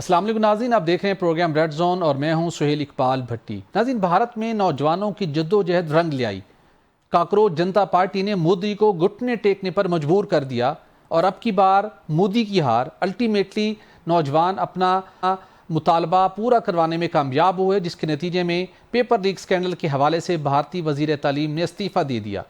السلام علیکم ناظرین، آپ دیکھ رہے ہیں پروگرام ریڈ زون اور میں ہوں سہیل اقبال بھٹی۔ ناظرین، بھارت میں نوجوانوں کی جدوجہد رنگ لے آئی۔ کاکروچ جنتا پارٹی نے مودی کو گھٹنے ٹیکنے پر مجبور کر دیا اور اب کی بار مودی کی ہار۔ الٹیمیٹلی نوجوان اپنا مطالبہ پورا کروانے میں کامیاب ہوئے، جس کے نتیجے میں پیپر لیک اسکینڈل کے حوالے سے بھارتی وزیر تعلیم نے استعفیٰ دے دیا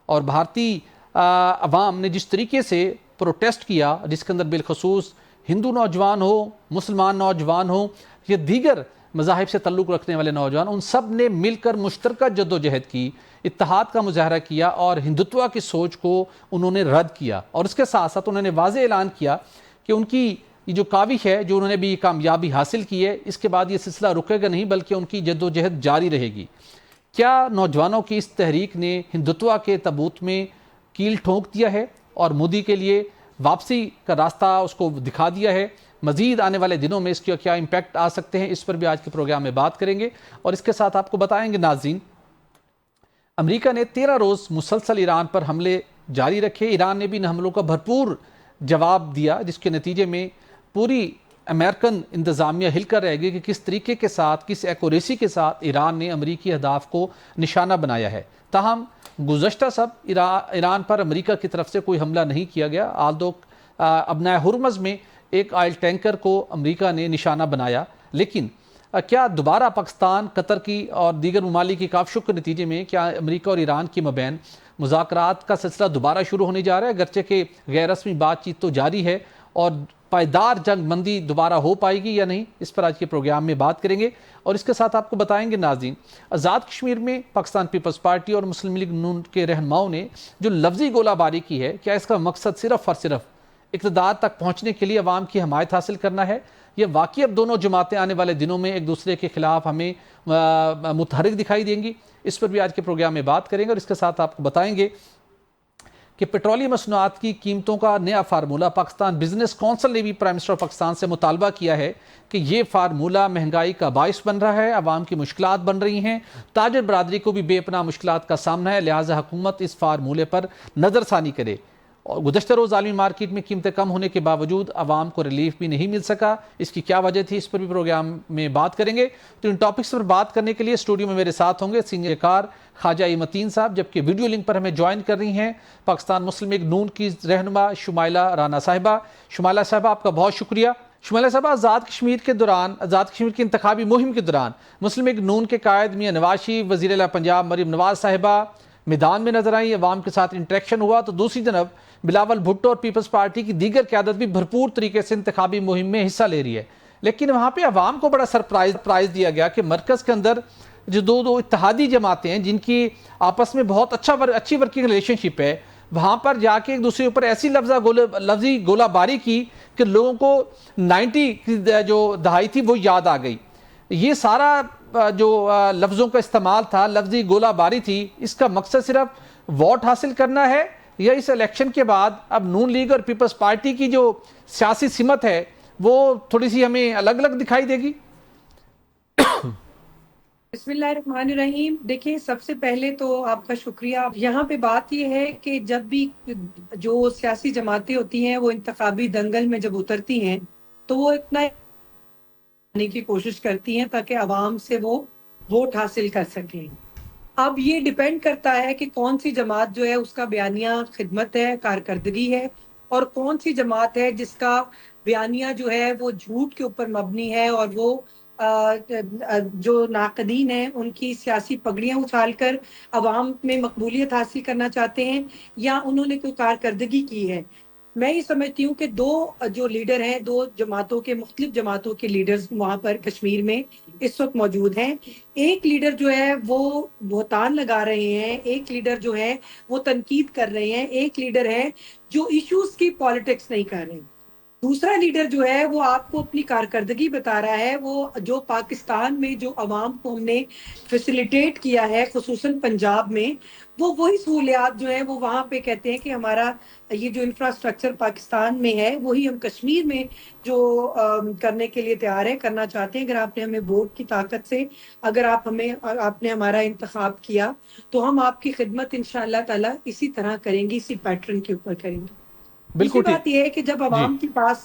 اور بھارتی عوام نے جس طریقے سے پروٹیسٹ کیا، جس کے اندر بالخصوص ہندو نوجوان ہو، مسلمان نوجوان ہو یا دیگر مذاہب سے تعلق رکھنے والے نوجوان، ان سب نے مل کر مشترکہ جدوجہد کی، اتحاد کا مظاہرہ کیا اور ہندوتوا کی سوچ کو انہوں نے رد کیا۔ اور اس کے ساتھ ساتھ انہوں نے واضح اعلان کیا کہ ان کی یہ جو کاوش ہے، جو انہوں نے بھی کامیابی حاصل کی ہے، اس کے بعد یہ سلسلہ رکے گا نہیں بلکہ ان کی جدوجہد جاری رہے گی۔ کیا نوجوانوں کی اس تحریک نے ہندوتوا کے تابوت میں کیل ٹھونک دیا ہے اور مودی کے لیے واپسی کا راستہ اس کو دکھا دیا ہے؟ مزید آنے والے دنوں میں اس کے کیا امپیکٹ آ سکتے ہیں، اس پر بھی آج کے پروگرام میں بات کریں گے۔ اور اس کے ساتھ آپ کو بتائیں گے ناظرین، امریکہ نے 13 روز مسلسل ایران پر حملے جاری رکھے۔ ایران نے بھی ان حملوں کا بھرپور جواب دیا، جس کے نتیجے میں پوری امریکن انتظامیہ ہل کر رہ گئی کہ کس طریقے کے ساتھ، کس ایکوریسی کے ساتھ ایران نے امریکی اہداف کو نشانہ بنایا ہے۔ تاہم گزشتہ ایران پر امریکہ کی طرف سے کوئی حملہ نہیں کیا گیا، آلدو ابنائے ہرمز میں ایک آئل ٹینکر کو امریکہ نے نشانہ بنایا۔ لیکن کیا دوبارہ پاکستان، قطر کی اور دیگر ممالک کی کاوشوں کے نتیجے میں کیا امریکہ اور ایران کے مابین مذاکرات کا سلسلہ دوبارہ شروع ہونے جا رہا ہے؟ اگرچہ کہ غیر رسمی بات چیت تو جاری ہے، اور پائیدار جنگ بندی دوبارہ ہو پائے گی یا نہیں، اس پر آج کے پروگرام میں بات کریں گے۔ اور اس کے ساتھ آپ کو بتائیں گے ناظرین، آزاد کشمیر میں پاکستان پیپلز پارٹی اور مسلم لیگ نون کے رہنماؤں نے جو لفظی گولہ باری کی ہے، کیا اس کا مقصد صرف اور صرف اقتدار تک پہنچنے کے لیے عوام کی حمایت حاصل کرنا ہے، یہ واقعی اب دونوں جماعتیں آنے والے دنوں میں ایک دوسرے کے خلاف ہمیں متحرک دکھائی دیں گی؟ اس پر بھی آج کے پروگرام میں بات کریں گے۔ اور اس کے ساتھ آپ کو بتائیں گے کہ پیٹرولیم مصنوعات کی قیمتوں کا نیا فارمولہ، پاکستان بزنس کونسل نے بھی پرائم منسٹر پاکستان سے مطالبہ کیا ہے کہ یہ فارمولہ مہنگائی کا باعث بن رہا ہے، عوام کی مشکلات بن رہی ہیں، تاجر برادری کو بھی بے پناہ مشکلات کا سامنا ہے، لہٰذا حکومت اس فارمولے پر نظر ثانی کرے۔ اور گزشتہ روز عالمی مارکیٹ میں قیمتیں کم ہونے کے باوجود عوام کو ریلیف بھی نہیں مل سکا، اس کی کیا وجہ تھی، اس پر بھی پروگرام میں بات کریں گے۔ تو ان ٹاپکس پر بات کرنے کے لیے اسٹوڈیو میں میرے ساتھ ہوں گے سینئر کار خواجہ متین صاحب، جبکہ ویڈیو لنک پر ہمیں جوائن کر رہی ہیں پاکستان مسلم لیگ نون کی رہنما شمائلہ رانا صاحبہ۔ شمائلہ صاحبہ، آپ کا بہت شکریہ۔ شمائلہ صاحبہ، آزاد کشمیر کی انتخابی مہم کے دوران مسلم لیگ نون کے قائد میاں نواز شریف، وزیر اعلیٰ پنجاب مریم نواز صاحبہ میدان میں نظر آئیں، عوام کے ساتھ انٹریکشن ہوا، تو دوسری طرف بلاول بھٹو اور پیپلز پارٹی کی دیگر قیادت بھی بھرپور طریقے سے انتخابی مہم میں حصہ لے رہی ہے۔ لیکن وہاں پہ عوام کو بڑا سرپرائز دیا گیا کہ مرکز کے اندر جو دو اتحادی جماعتیں ہیں، جن کی آپس میں بہت اچھی ورکنگ ریلیشن شپ ہے، وہاں پر جا کے ایک دوسرے اوپر ایسی لفظی گولہ باری کی کہ لوگوں کو 90 کی جو دہائی تھی وہ یاد آ گئی۔ یہ سارا جو لفظوں کا استعمال تھا، لفظی گولہ باری تھی، اس کا مقصد صرف ووٹ حاصل کرنا ہے، یا اس الیکشن کے بعد اب نون لیگ اور پیپلز پارٹی کی جو سیاسی سمت ہے وہ تھوڑی سی ہمیں الگ الگ دکھائی دے گی؟ بسم اللہ الرحمن الرحیم۔ دیکھیں، سب سے پہلے تو آپ کا شکریہ۔ یہاں پہ بات یہ ہے کہ جب بھی جو سیاسی جماعتیں ہوتی ہیں وہ انتخابی دنگل میں جب اترتی ہیں تو وہ اتنا کی کوشش کرتی ہیں تاکہ عوام سے وہ ووٹ حاصل کر سکیں۔ اب یہ ڈیپینڈ کرتا ہے کہ کون سی جماعت جو ہے اس کا بیانیہ خدمت ہے، کارکردگی ہے، اور کون سی جماعت ہے جس کا بیانیہ جو ہے وہ جھوٹ کے اوپر مبنی ہے، اور وہ جو ناقدین ہیں ان کی سیاسی پگڑیاں اچھال کر عوام میں مقبولیت حاصل کرنا چاہتے ہیں، یا انہوں نے کوئی کارکردگی کی ہے۔ میں یہ سمجھتی ہوں کہ دو جو لیڈر ہیں، دو جماعتوں کے، مختلف جماعتوں کے لیڈرز وہاں پر کشمیر میں اس وقت موجود ہیں۔ ایک لیڈر جو ہے وہ بہتان لگا رہے ہیں، ایک لیڈر جو ہے وہ تنقید کر رہے ہیں، ایک لیڈر ہے جو ایشوز کی پالیٹکس نہیں کر رہے ہیں۔ دوسرا لیڈر جو ہے وہ آپ کو اپنی کارکردگی بتا رہا ہے، وہ جو پاکستان میں جو عوام کو ہم نے فیسیلیٹیٹ کیا ہے، خصوصاً پنجاب میں، وہ وہی سہولیات جو ہیں وہ وہاں پہ کہتے ہیں کہ ہمارا یہ جو انفراسٹرکچر پاکستان میں ہے وہی ہم کشمیر میں جو کرنے کے لیے تیار ہے، کرنا چاہتے ہیں۔ اگر آپ نے ہمیں ووٹ کی طاقت سے، اگر آپ نے ہمارا انتخاب کیا تو ہم آپ کی خدمت انشاءاللہ تعالی اسی طرح کریں گے، اسی پیٹرن کے اوپر کریں گے۔ دوسری بالکل ٹھیک بات یہ ہے کہ جب جی۔ عوام کے پاس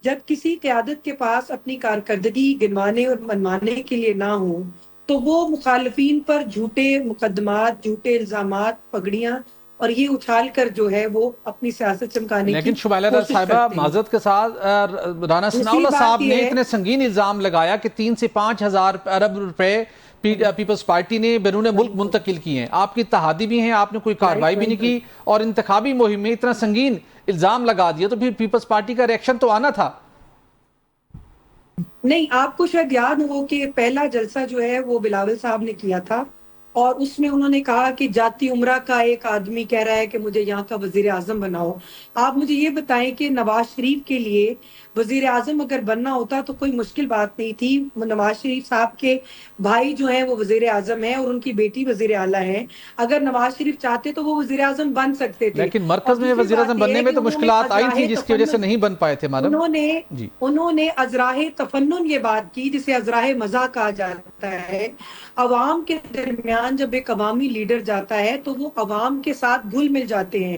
جب کسی قیادت کے پاس اپنی کارکردگی گنوانے اور منوانے کے لیے نہ ہو تو وہ مخالفین پر جھوٹے مقدمات، جھوٹے الزامات، پگڑیاں اور یہ اچھال کر جو ہے وہ اپنی سیاست چمکانے کی لیکن شمائلہ رضا کوشش صاحبہ کرتے ہیں۔ معذرت کے ساتھ رانا ثناء دوسری اللہ بات صاحب یہ نے ہے، اتنے سنگین الزام لگایا کہ 3 سے 5 ہزار ارب روپے پیپلز پارٹی نے بیرون ملک منتقل کی ہیں۔ آپ کی اتحادی بھی ہیں، آپ نے کوئی کارروائی بھی نہیں کی اور انتخابی مہم میں اتنا سنگین الزام لگا دیا تو پھر پیپلز پارٹی کا ریئیکشن تو آنا تھا۔ نہیں، آپ کو شاید یاد ہو کہ پہلا جلسہ جو ہے وہ بلاول صاحب نے کیا تھا اور اس میں انہوں نے کہا کہ جاتی عمرہ کا ایک آدمی کہہ رہا ہے کہ مجھے یہاں کا وزیر اعظم بناؤ۔ آپ مجھے یہ بتائیں کہ نواز شریف کے لیے وزیر اعظم اگر بننا ہوتا تو کوئی مشکل بات نہیں تھی۔ نواز شریف صاحب کے بھائی جو ہیں وہ وزیر اعظم ہیں اور ان کی بیٹی وزیر اعلیٰ ہیں۔ اگر نواز شریف چاہتے تو وہ وزیر اعظم بن سکتے تھے۔ لیکن اور مرکز میں دوسری وزیر بات اعظم یہ بننے ہے میں کہ تو انہوں نے مشکلات آئی ازراہ تھی جس کی وجہ سے نہیں بن پائے تھے میڈم۔ جی انہوں نے ازراہ تفنن یہ بات کی جسے ازراہ مزاح کہا جاتا ہے۔ عوام کے درمیان جب ایک عوامی لیڈر جاتا ہے تو وہ عوام کے ساتھ گھل مل جاتے ہیں،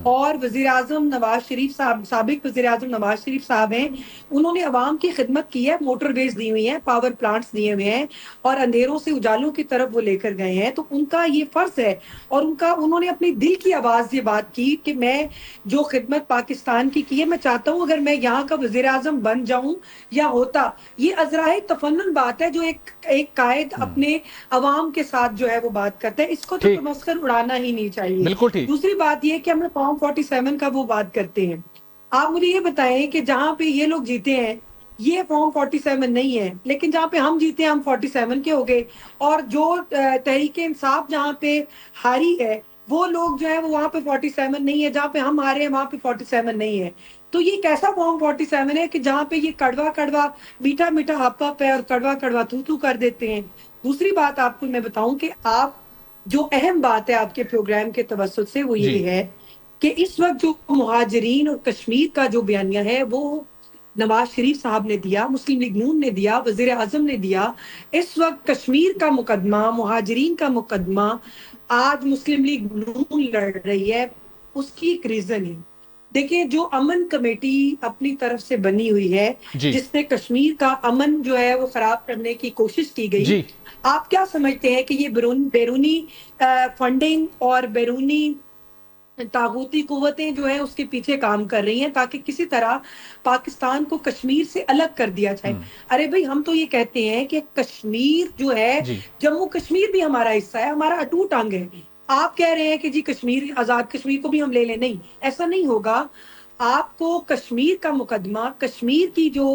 اور وزیر اعظم نواز شریف صاحب، سابق وزیر اعظم نواز شریف صاحب ہیں، انہوں نے عوام کی خدمت کی ہے، موٹر ویز دی ہوئی ہیں، پاور پلانٹس دیے ہوئے ہیں اور اندھیروں سے اجالوں کی طرف وہ لے کر گئے ہیں۔ تو ان کا یہ فرض ہے اور انہوں نے اپنی دل کی آواز یہ بات کی کہ میں جو خدمت پاکستان کی ہے، میں چاہتا ہوں اگر میں یہاں کا وزیر اعظم بن جاؤں یا ہوتا۔ یہ ازراہ تفنن بات ہے جو ایک قائد اپنے عوام کے ساتھ جو ہے وہ بات کرتا ہے، اس کو تو ٹھیک، تمسخر اڑانا ہی نہیں چاہیے۔ بالکل ٹھیک۔ دوسری بات یہ کہ ہم فارم 47 کا وہ بات کرتے ہیں۔ آپ مجھے یہ بتائیں کہ جہاں پہ یہ لوگ جیتے ہیں یہ فارم 47 نہیں ہے، لیکن جہاں پہ ہم جیتے ہیں ہم 47 کے ہو گئے، اور جو تحریک انصاف جہاں پہ ہاری ہے وہ لوگ جو ہے وہ وہاں پہ 47 نہیں ہے، جہاں پہ ہم ہارے ہیں وہاں پہ 47 نہیں ہے۔ تو یہ کیسا فارم 47 ہے کہ جہاں پہ یہ کڑوا کڑوا میٹھا میٹھا ہپ ہپ ہے اور کڑوا کڑوا تھو تھو کر دیتے ہیں۔ دوسری بات آپ کو میں بتاؤں کہ آپ جو اہم بات ہے آپ کے پروگرام کے توسط سے وہ جی یہ ہے کہ اس وقت جو مہاجرین اور کشمیر کا جو بیانیہ ہے وہ نواز شریف صاحب نے دیا، مسلم لیگ نون نے دیا، وزیر اعظم نے دیا۔ اس وقت کشمیر کا مقدمہ، مہاجرین کا مقدمہ آج مسلم لیگ نون لڑ رہی ہے، اس کی ایک ریزن ہے۔ دیکھیں، جو امن کمیٹی اپنی طرف سے بنی ہوئی ہے جی جس میں کشمیر کا امن جو ہے وہ خراب کرنے کی کوشش کی گئی، جی آپ کیا سمجھتے ہیں کہ یہ بیرونی فنڈنگ اور بیرونی طاغوتی قوتیں جو ہیں اس کے پیچھے کام کر رہی ہیں تاکہ کسی طرح پاکستان کو کشمیر سے الگ کر دیا جائے؟ ارے بھائی، ہم تو یہ کہتے ہیں کہ کشمیر جو ہے، جی جموں کشمیر بھی ہمارا حصہ ہے، ہمارا اٹوٹ انگ ہے۔ آپ کہہ رہے ہیں کہ جی کشمیر، آزاد کشمیر کو بھی ہم لے لیں، نہیں، ایسا نہیں ہوگا۔ آپ کو کشمیر کا مقدمہ، کشمیر کی جو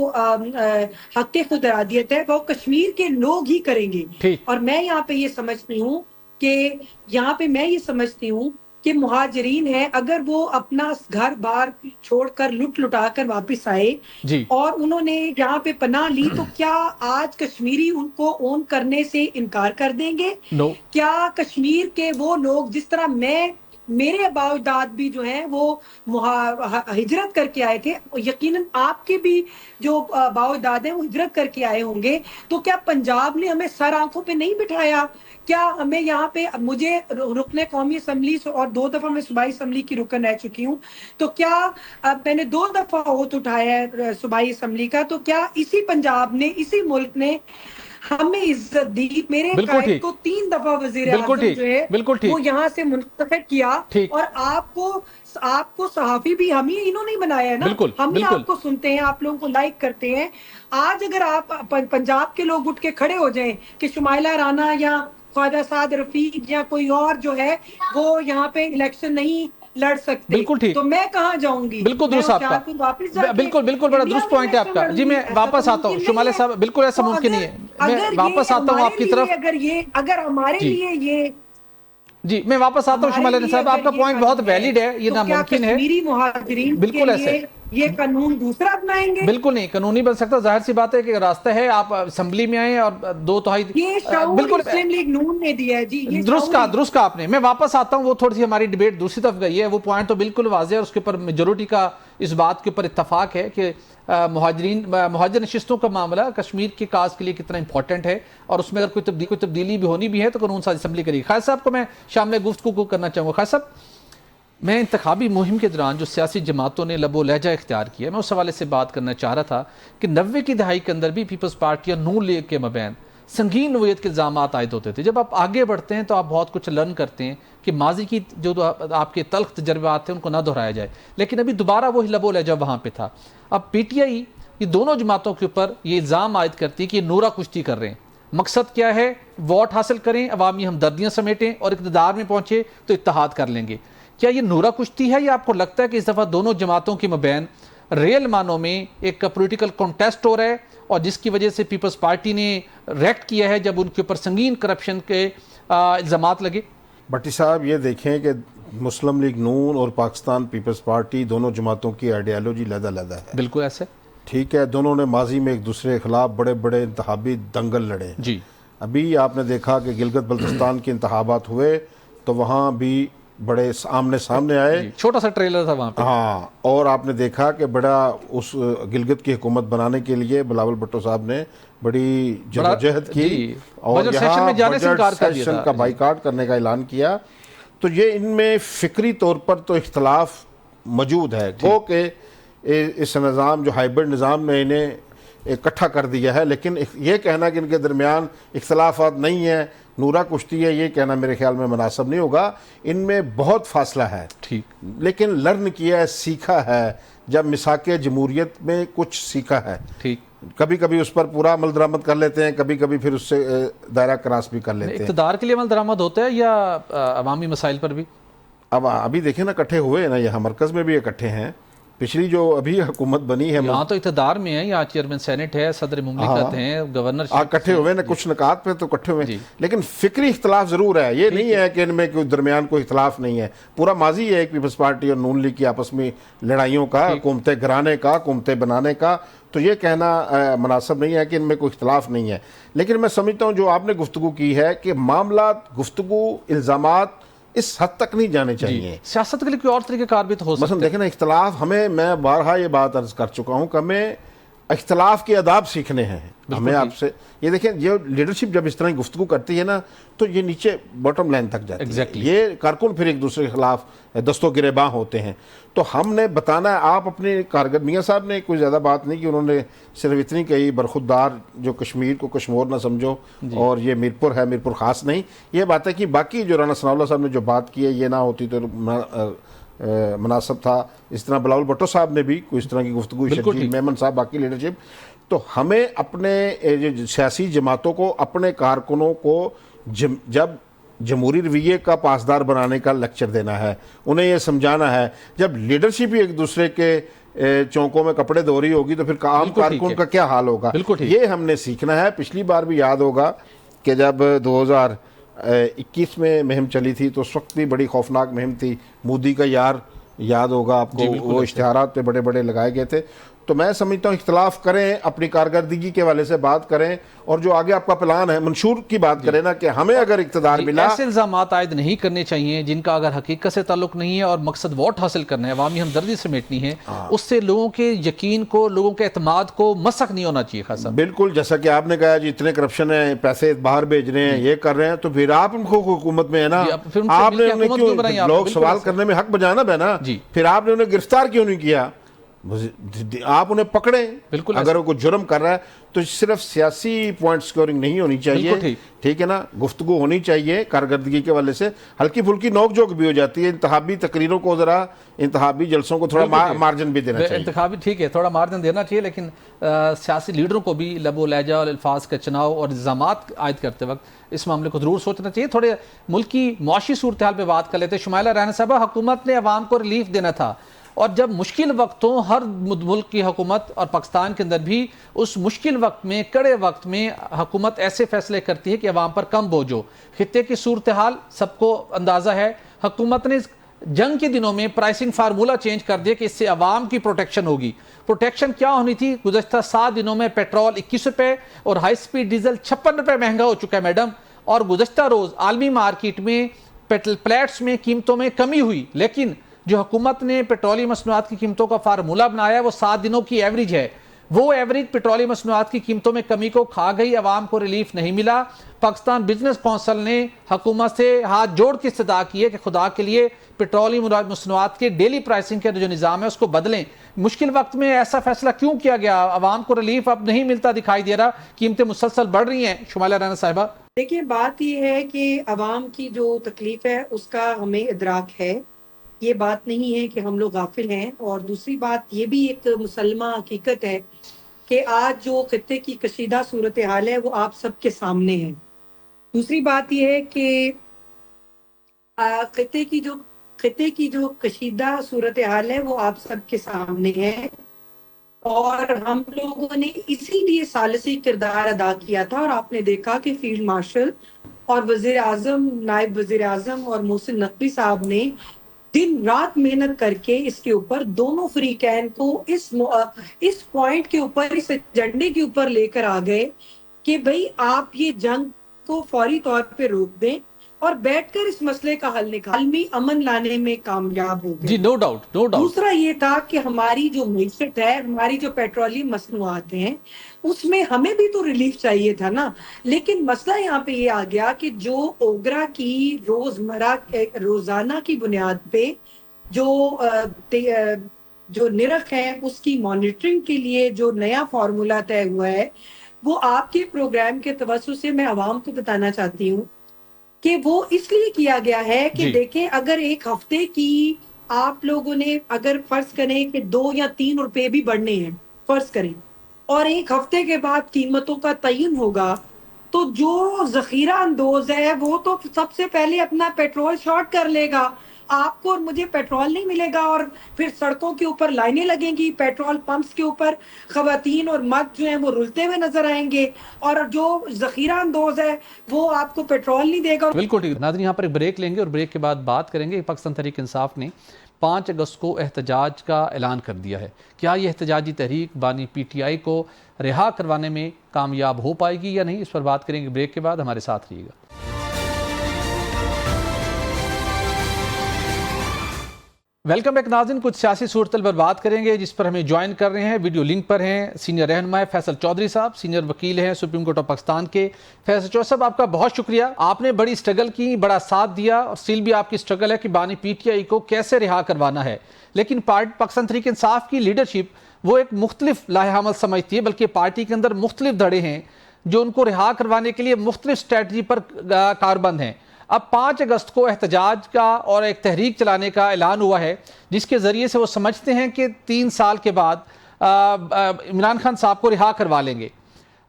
حق خود ارادیت ہے وہ کشمیر کے لوگ ہی کریں گے۔ ٹھیک۔ اور میں یہاں پہ یہ سمجھتی ہوں کہ مہاجرین ہیں، اگر وہ اپنا گھر بار چھوڑ کر لٹا کر واپس آئے جی اور انہوں نے یہاں پہ پناہ لی تو کیا آج کشمیری ان کو اون کرنے سے انکار کر دیں گے؟ نو کیا کشمیر کے وہ لوگ، جس طرح میرے آباء و اجداد بھی جو ہیں وہ ہجرت کر کے آئے تھے، یقیناً آپ کے بھی جو آباء و اجداد ہیں وہ ہجرت کر کے آئے ہوں گے، تو کیا پنجاب نے ہمیں سر آنکھوں پہ نہیں بٹھایا؟ کیا ہمیں یہاں پہ، مجھے رکن قومی اسمبلی اور 2 دفعہ میں صوبائی اسمبلی کی رکن رہ چکی ہوں، تو کیا میں نے 2 دفعہ ووٹ اٹھایا ہے صوبائی اسمبلی کا، تو کیا اسی پنجاب نے، اسی ملک نے ہمیں عزت دی؟ میرے بالکل قائد ٹھیک، کو 3 دفعہ وزیر بالکل اعظم ٹھیک، جو ہے بالکل ٹھیک، وہ یہاں سے منتخب کیا، ٹھیک، اور آپ کو صحافی بھی ہم ہی، انہوں نے بنایا ہے نا، بالکل ہم ہی بالکل آپ کو سنتے ہیں، آپ لوگوں کو لائک کرتے ہیں۔ آج اگر آپ پنجاب کے لوگ اٹھ کے کھڑے ہو جائیں کہ شمائلہ رانا یا خواجہ سعد رفیق یا کوئی اور جو ہے وہ یہاں پہ الیکشن نہیں لڑ سکتے، بالکل ٹھیک، تو میں کہاں جاؤں گی؟ بالکل میں درست آپ کا، ہوشیارپور واپس جا کے بالکل بالکل بڑا انڈیا درست میں پوائنٹ ہے آپ الیکشن کا۔ لڑوں جی گی؟ میں ایسا واپس تو آتا ہوں، ممکن شمالیہ نہیں ہے۔ صاحب بالکل ایسا تو ممکن نہیں ہے، میں واپس آتا ہوں آپ کی طرف۔ اگر ہمارے جی لیے یہ جی میں واپس آتا ہوں ہمارے شمالیہ لیے صاحب، آپ اگر کا یہ پوائنٹ بہت قانون ہے ویلڈ ہے، یہ تو کیا ناممکن ہے، کشمیری مہاجرین کے بالکل ایسے، لیے یہ قانون دوسرا اپنائیں گے؟ بالکل نہیں، قانونی بن سکتا، ظاہر سی بات ہے کہ راستہ ہے، آپ اسمبلی میں آئیں اور 2/3 یہ شعور بالکل مسلم لیگ نون نے دیا ہے جی، یہ درست شعور کہا آپ نے۔ میں واپس آتا ہوں، وہ تھوڑی سی ہماری ڈیبیٹ دوسری طرف گئی ہے، وہ پوائنٹ تو بالکل واضح ہے، اور اس کے اوپر میجورٹی کا اس بات کے اوپر اتفاق ہے کہ مہاجر نشستوں کا معاملہ کشمیر کے کاز کے لیے کتنا امپورٹنٹ ہے، اور اس میں اگر کوئی تبدیلی بھی ہونی بھی ہے تو قانون ساز اسمبلی کرے گی۔ خالد صاحب کو میں شامل گفتگو کرنا چاہوں گا۔ خالد صاحب، میں انتخابی مہم کے دوران جو سیاسی جماعتوں نے لب و لہجہ اختیار کیا، میں اس حوالے سے بات کرنا چاہ رہا تھا کہ 90 کی دہائی کے اندر بھی پیپلز پارٹی اور نون لیگ کے مابین سنگین نوعیت کے الزامات عائد ہوتے تھے. جب آپ آگے بڑھتے ہیں تو آپ بہت کچھ لرن کرتے ہیں کہ ماضی کی جو آپ کے تلخ تجربات تھے ان کو نہ دہرایا جائے، لیکن ابھی دوبارہ وہی لب و لہجہ وہاں پہ تھا. اب پی ٹی آئی یہ دونوں جماعتوں کے اوپر یہ الزام عائد کرتی ہے کہ یہ نورا کشتی کر رہے ہیں. مقصد کیا ہے؟ ووٹ حاصل کریں، عوامی ہمدردیاں سمیٹیں اور اقتدار میں پہنچے تو اتحاد کر لیں گے. کیا یہ نورا کشتی ہے یا آپ کو لگتا ہے کہ اس دفعہ دونوں جماعتوں کے مابین ریل معنوں میں ایک پولیٹیکل کانٹیسٹ ہو رہا ہے اور جس کی وجہ سے پیپلز پارٹی نے ریکٹ کیا ہے جب ان کے اوپر سنگین کرپشن کے الزامات لگے؟ بھٹی صاحب یہ دیکھیں کہ مسلم لیگ نون اور پاکستان پیپلز پارٹی دونوں جماعتوں کی آئیڈیالوجی علیحدہ ہے. بالکل ایسے ٹھیک ہے، دونوں نے ماضی میں ایک دوسرے کے خلاف بڑے بڑے انتخابی دنگل لڑے. جی ابھی آپ نے دیکھا کہ گلگت بلتستان کے انتخابات ہوئے تو وہاں بھی بڑے آمنے سامنے آئے. چھوٹا سا ٹریلر تھا وہاں پہ. ہاں، اور آپ نے دیکھا کہ بڑا اس گلگت کی حکومت بنانے کے لیے بلاول بھٹو صاحب نے بڑی جدوجہد کی اور یہاں بجٹ سیشن کا بائیکاٹ کرنے کا اعلان کیا. تو یہ ان میں فکری طور پر تو اختلاف موجود ہے، گو کہ اس نظام جو ہائبرڈ نظام نے انہیں اکٹھا کر دیا ہے، لیکن یہ کہنا کہ ان کے درمیان اختلافات نہیں ہیں، نورا کشتی ہے، یہ کہنا میرے خیال میں مناسب نہیں ہوگا. ان میں بہت فاصلہ ہے، ٹھیک، لیکن لرن کیا ہے، سیکھا ہے. جب مساق جمہوریت میں کچھ سیکھا ہے، ٹھیک، کبھی کبھی اس پر پورا عمل درآمد کر لیتے ہیں، کبھی کبھی پھر اس سے دائرہ کراس بھی کر لیتے ہیں. اقتدار کے لیے عمل درآمد ہوتا ہے یا عوامی مسائل پر بھی؟ اب ابھی دیکھیں نا، اکٹھے ہوئے نا، یہاں مرکز میں بھی اکٹھے ہیں. پچھلی جو ابھی حکومت بنی ہے یہاں تو اقتدار میں ہے، یہاں چیئرمین سینٹ ہے، صدر مملکت ہیں، گورنر اکٹھے ہوئے نا، کچھ نکات پہ تو اکٹھے ہوئے، لیکن فکری اختلاف ضرور ہے. یہ نہیں ہے کہ ان میں کوئی درمیان کوئی اختلاف نہیں ہے. پورا ماضی ہے پیپلز پارٹی اور نون لیگ کی آپس میں لڑائیوں کا، حکومتیں گرانے کا، حکومتیں بنانے کا. تو یہ کہنا مناسب نہیں ہے کہ ان میں کوئی اختلاف نہیں ہے. لیکن میں سمجھتا ہوں جو آپ نے گفتگو کی ہے کہ معاملات، گفتگو، الزامات اس حد تک نہیں جانے چاہیے. سیاست کے لیے کوئی اور طریقہ کار بھی تو ہو سکتا ہے. مثلا دیکھیں نا، اختلاف ہمیں، میں بارہا یہ بات عرض کر چکا ہوں کہ ہمیں اختلاف کے آداب سیکھنے ہیں. ہمیں آپ سے یہ دیکھیں، یہ لیڈرشپ جب اس طرح کی گفتگو کرتی ہے نا تو یہ نیچے باٹم لائن تک جاتی ہے. یہ کارکن پھر ایک دوسرے کے خلاف دست و گریباں ہوتے ہیں. تو ہم نے بتانا ہے، آپ اپنے کارگر میاں صاحب نے کوئی زیادہ بات نہیں کی، انہوں نے صرف اتنی کہی برخوددار جو کشمیر کو کشمور نہ سمجھو اور یہ میرپور ہے، میرپور خاص نہیں. یہ باتیں کی. باقی جو رانا ثناء اللہ صاحب نے جو بات کی ہے، یہ نہ ہوتی تو مناسب تھا. اس طرح بلاول بھٹو صاحب نے بھی کوئی اس طرح کی گفتگو، شرجیل میمن صاحب، باقی لیڈرشپ. تو ہمیں اپنے سیاسی جماعتوں کو، اپنے کارکنوں کو جب جمہوری رویے کا پاسدار بنانے کا لیکچر دینا ہے، انہیں یہ سمجھانا ہے. جب لیڈرشپ ہی ایک دوسرے کے چونکوں میں کپڑے دھو رہی ہوگی تو پھر عام کارکن کا کیا حال ہوگا. یہ ہم نے سیکھنا ہے. پچھلی بار بھی یاد ہوگا کہ جب 2021 میں مہم چلی تھی تو اس وقت بھی بڑی خوفناک مہم تھی. مودی کا یار یاد ہوگا آپ کو، وہ اشتہارات پہ بڑے بڑے لگائے گئے تھے. تو میں سمجھتا ہوں اختلاف کریں، اپنی کارکردگی کے حوالے سے بات کریں، اور جو آگے آپ کا پلان ہے منشور کی بات کریں نا کہ ہمیں اگر اقتدار ملا. ایسے الزامات عائد نہیں کرنے چاہیے جن کا اگر حقیقت سے تعلق نہیں ہے اور مقصد ووٹ حاصل کرنا ہے، عوامی ہمدردی سمیٹنی ہے. اس سے لوگوں کے یقین کو، لوگوں کے اعتماد کو مسخ نہیں ہونا چاہیے. خاصا بالکل، جیسا کہ آپ نے کہا جی اتنے کرپشن ہیں، پیسے باہر بھیج رہے ہیں، یہ کر رہے ہیں، تو پھر آپ ان کو حکومت میں ہے نا، آپ نے انہیں کیوں، لوگ سوال کرنے میں حق بجانب ہے نا، پھر آپ نے انہیں گرفتار کیوں نہیں کیا؟ آپ انہیں پکڑیں. اگر وہ کوئی جرم کر رہا ہے تو صرف سیاسی پوائنٹ سکورنگ نہیں ہونی چاہیے، ٹھیک ہے نا، گفتگو ہونی چاہیے کارکردگی کے والے سے. ہلکی پھلکی نوک جھوک بھی ہو جاتی ہے. انتخابی تقریروں کو ذرا، انتخابی جلسوں کو تھوڑا مارجن بھی دینا چاہیے. انتخابی ٹھیک ہے، تھوڑا مارجن دینا چاہیے، لیکن سیاسی لیڈروں کو بھی لب و لہجہ اور الفاظ کا چناؤ اور الزامات عائد کرتے وقت اس معاملے کو ضرور سوچنا چاہیے. تھوڑے ملک کی معاشی صورتحال پہ بات کر لیتے. شمائلہ رانا صاحبہ، حکومت نے عوام کو ریلیف دینا تھا، اور جب مشکل وقت ہو، ہر ملک کی حکومت اور پاکستان کے اندر بھی اس مشکل وقت میں، کڑے وقت میں حکومت ایسے فیصلے کرتی ہے کہ عوام پر کم بوجھ ہو. خطے کی صورتحال سب کو اندازہ ہے. حکومت نے جنگ کے دنوں میں پرائسنگ فارمولہ چینج کر دیا کہ اس سے عوام کی پروٹیکشن ہوگی. پروٹیکشن کیا ہونی تھی؟ گزشتہ 7 دنوں میں پیٹرول 21 روپے اور ہائی سپیڈ ڈیزل 56 روپے مہنگا ہو چکا ہے میڈم. اور گزشتہ روز عالمی مارکیٹ میں پلیٹس میں قیمتوں میں کمی ہوئی، لیکن جو حکومت نے پیٹرولیم مصنوعات کی قیمتوں کا فارمولہ بنایا ہے وہ 7 دنوں کی ایوریج ہے. وہ ایوریج پیٹرولیم مصنوعات کی قیمتوں میں کمی کو کھا گئی، عوام کو ریلیف نہیں ملا۔ پاکستان بزنس کونسل نے حکومت سے ہاتھ جوڑ کے استدعا کی ہے کہ خدا کے لیے پیٹرولیم مصنوعات کے ڈیلی پرائسنگ کا جو نظام ہے اس کو بدلیں۔ مشکل وقت میں ایسا فیصلہ کیوں کیا گیا؟ عوام کو ریلیف اب نہیں ملتا دکھائی دے رہا، قیمتیں مسلسل بڑھ رہی ہیں۔ شمالیہ رانا صاحبہ، دیکھیے بات یہ ہے کہ عوام کی جو تکلیف ہے اس کا ہمیں ادراک ہے، یہ بات نہیں ہے کہ ہم لوگ غافل ہیں، اور دوسری بات یہ بھی ایک مسلمہ حقیقت ہے کہ آج جو خطے کی کشیدہ صورتحال ہے وہ آپ سب کے سامنے ہے۔ دوسری بات یہ ہے کہ خطے کی جو کشیدہ صورتحال ہے وہ آپ سب کے سامنے ہے، اور ہم لوگوں نے اسی لیے ثالثی کردار ادا کیا تھا، اور آپ نے دیکھا کہ فیلڈ مارشل اور وزیر اعظم، نائب وزیر اعظم اور محسن نقوی صاحب نے دن رات محنت کر کے اس کے اوپر دونوں فریقین کو اس پوائنٹ کے اوپر، اس ایجنڈے کے اوپر لے کر آ گئے کہ بھئی آپ یہ جنگ کو فوری طور پہ روک دیں اور بیٹھ کر اس مسئلے کا حل عالمی امن لانے میں کامیاب ہو گئے۔ جی نو ڈاؤٹ۔ دوسرا یہ تھا کہ ہماری جو معیشت ہے، ہماری جو پیٹرولیم مصنوعات ہیں، اس میں ہمیں بھی تو ریلیف چاہیے تھا نا، لیکن مسئلہ یہاں پہ یہ آ گیا کہ جو اوگرا کی روزانہ کی بنیاد پہ جو نرخ ہے اس کی مانیٹرنگ کے لیے جو نیا فارمولا طے ہوا ہے، وہ آپ کے پروگرام کے توسط سے میں عوام کو بتانا چاہتی ہوں کہ وہ اس لیے کیا گیا ہے کہ دیکھیں اگر ایک ہفتے کی آپ لوگوں نے اگر فرض کریں کہ 2 یا 3 روپے بھی بڑھنے ہیں فرض کریں، اور ایک ہفتے کے بعد قیمتوں کا تعین ہوگا، تو جو ذخیرہ اندوز ہے وہ تو سب سے پہلے اپنا پیٹرول شارٹ کر لے گا، آپ کو اور مجھے پیٹرول نہیں ملے گا، اور پھر سڑکوں کے اوپر لائنیں لگیں گی، پیٹرول پمپس کے اوپر خواتین اور مرد جو ہیں وہ رلتے ہوئے نظر آئیں گے، اور جو ذخیرہ اندوز ہے وہ آپ کو پیٹرول نہیں دے گا۔ بالکل ٹھیک۔ ناظرین یہاں پر ایک بریک لیں گے اور بریک کے بعد بات کریں گے۔ پاکستان تحریک انصاف نے 5 اگست کو احتجاج کا اعلان کر دیا ہے۔ کیا یہ احتجاجی تحریک بانی پی ٹی آئی کو رہا کروانے میں کامیاب ہو پائے گی یا نہیں؟ اس پر بات کریں گے بریک کے بعد، ہمارے ساتھ رہیے گا۔ ویلکم بیک ناظرین، کچھ سیاسی صورتحال پر بات کریں گے جس پر ہمیں جوائن کر رہے ہیں، ویڈیو لنک پر ہیں سینئر رہنما فیصل چودھری صاحب، سینئر وکیل ہیں سپریم کورٹ آف پاکستان کے۔ فیصل چودھری صاحب آپ کا بہت شکریہ، آپ نے بڑی سٹرگل کی، بڑا ساتھ دیا، اور سٹل بھی آپ کی سٹرگل ہے کہ بانی پی ٹی آئی کو کیسے رہا کروانا ہے، لیکن پاکستان تحریک انصاف کی لیڈرشپ وہ ایک مختلف لاہ عمل سمجھتی ہے، بلکہ پارٹی کے اندر مختلف دھڑے ہیں جو ان کو رہا کروانے کے لیے مختلف سٹریٹجی پر کاربند ہیں۔ اب 5 اگست کو احتجاج کا اور ایک تحریک چلانے کا اعلان ہوا ہے جس کے ذریعے سے وہ سمجھتے ہیں کہ 3 سال کے بعد عمران خان صاحب کو رہا کروا لیں گے۔